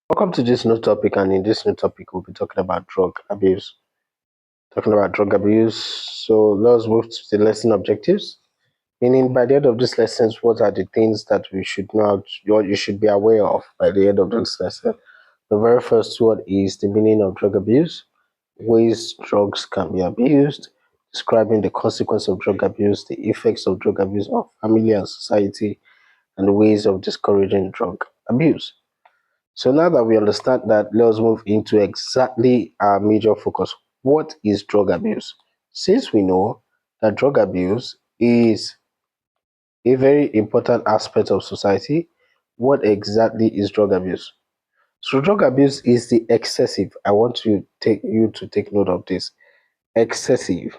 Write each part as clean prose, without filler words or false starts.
Welcome to this new topic, and in this new topic, we'll be talking about drug abuse. Talking about drug abuse. So let's move to the lesson objectives. Meaning, by the end of this lessons, what are the things that we should know, what you should be aware of by the end of this lesson? The very first one is the meaning of drug abuse, ways drugs can be abused, describing the consequence of drug abuse, the effects of drug abuse on family and society, and ways of discouraging drug abuse. So now that we understand that, let's move into exactly our major focus. What is drug abuse? Since we know that drug abuse is a very important aspect of society, what exactly is drug abuse? So drug abuse is the excessive. I want to take note of this. Excessive.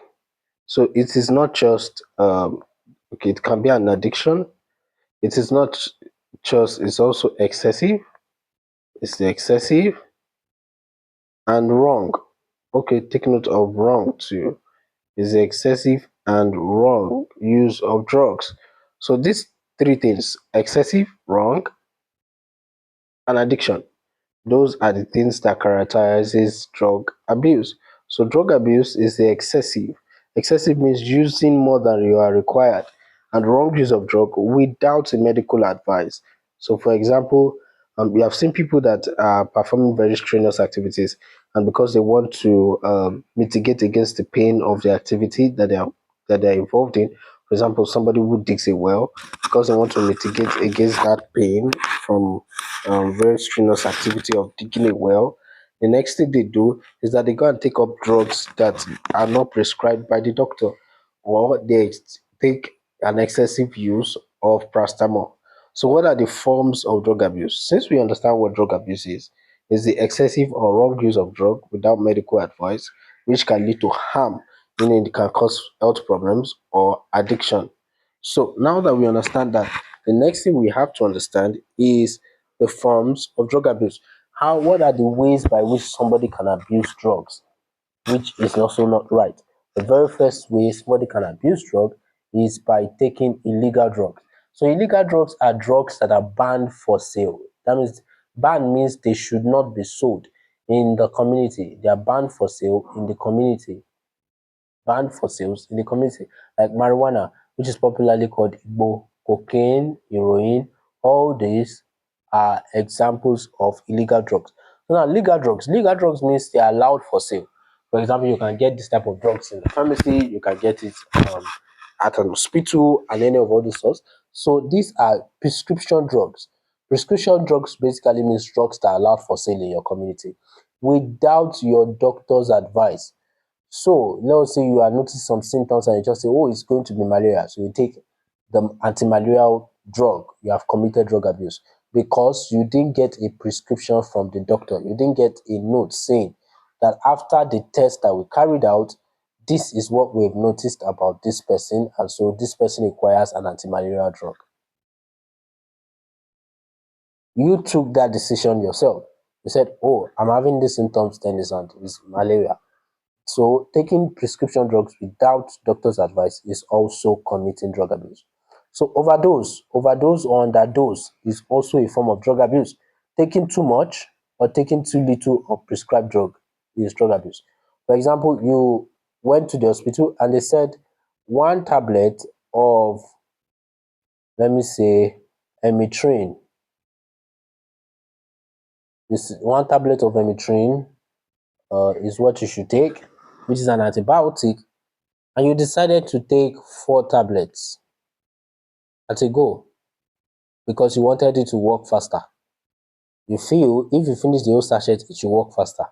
So it is not just okay, it can be an addiction. It is not just, it's also excessive. It's the excessive and wrong. Okay, take note of wrong too. Is the excessive and wrong use of drugs. So these three things: excessive, wrong, and addiction. Those are the things that characterizes drug abuse. So drug abuse is the excessive. Excessive means using more than you are required, and wrong use of drug without a medical advice. So for example, we have seen people that are performing very strenuous activities, and because they want to mitigate against the pain of the activity that they are involved in. For example, somebody who digs a well, because they want to mitigate against that pain from very strenuous activity of digging a well. The next thing they do is that they go and take up drugs that are not prescribed by the doctor, or they take an excessive use of paracetamol. So, what are the forms of drug abuse? Since we understand what drug abuse is the excessive or wrong use of drug without medical advice, which can lead to harm, meaning it can cause health problems or addiction. So now that we understand that, the next thing we have to understand is the forms of drug abuse. What are the ways by which somebody can abuse drugs, which is also not right? The very first way somebody can abuse drug is by taking illegal drugs. So illegal drugs are drugs that are banned for sale. That means banned means they should not be sold in the community. They are banned for sale in the community, banned for sales in the community, like marijuana, which is popularly called Igbo, cocaine, heroin. All these are examples of illegal drugs. So now, legal drugs means they are allowed for sale. For example, you can get this type of drugs in the pharmacy, you can get it um, at an hospital, and any of all these sorts. So these are prescription drugs. Prescription drugs basically means drugs that are allowed for sale in your community without your doctor's advice. So let's say you are noticing some symptoms and you just say, oh, it's going to be malaria. So you take the anti-malarial drug. You have committed drug abuse because you didn't get a prescription from the doctor. You didn't get a note saying that after the test that we carried out, this is what we've noticed about this person, and so this person requires an anti-malarial drug. You took that decision yourself. You said, oh, I'm having these symptoms, then it's malaria. So taking prescription drugs without doctor's advice is also committing drug abuse. So overdose or underdose is also a form of drug abuse. Taking too much or taking too little of prescribed drug is drug abuse. For example, you went to the hospital and they said one tablet of, let me say, emitrin. This one tablet of emitrin is what you should take, which is an antibiotic, and you decided to take 4 tablets at a go because you wanted it to work faster. You feel if you finish the whole sachet, it should work faster.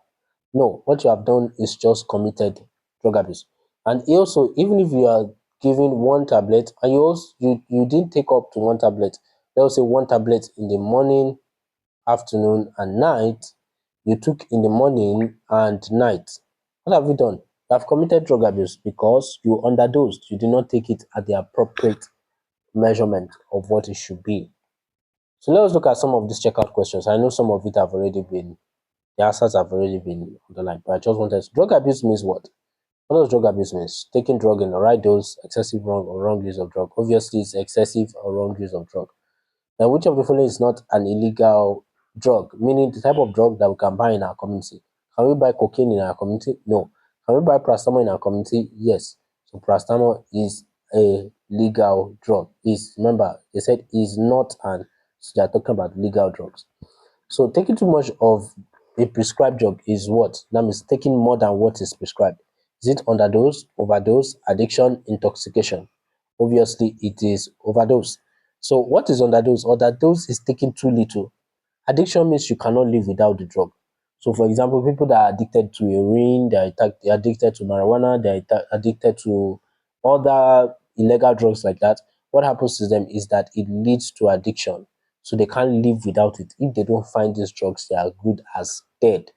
No, what you have done is just committed drug abuse. And also, even if you are given one tablet and you didn't take up to one tablet, let's say one tablet in the morning, afternoon, and night, you took in the morning and night. What have you done? You have committed drug abuse because you underdosed. You did not take it at the appropriate measurement of what it should be. So let us look at some of these checkout questions. I know some of it have already been, the answers have already been underlined, but I just wanted to, drug abuse means what? What does drug abuse mean? Taking drug in the right dose, excessive wrong or wrong use of drug. Obviously, it's excessive or wrong use of drug. Now, which of the following is not an illegal drug, meaning the type of drug that we can buy in our community. Can we buy cocaine in our community? No. Can we buy paracetamol in our community? Yes. So paracetamol is a legal drug. Is, remember, they said is not, and so they are talking about legal drugs. So taking too much of a prescribed drug is what? That means taking more than what is prescribed. Is it underdose, overdose, addiction, intoxication? Obviously, it is overdose. So what is underdose? Underdose is taking too little. Addiction means you cannot live without the drug. So, for example, people that are addicted to heroin, they're addicted to marijuana, addicted to other illegal drugs like that. What happens to them is that it leads to addiction. So they can't live without it. If they don't find these drugs, they are good as dead.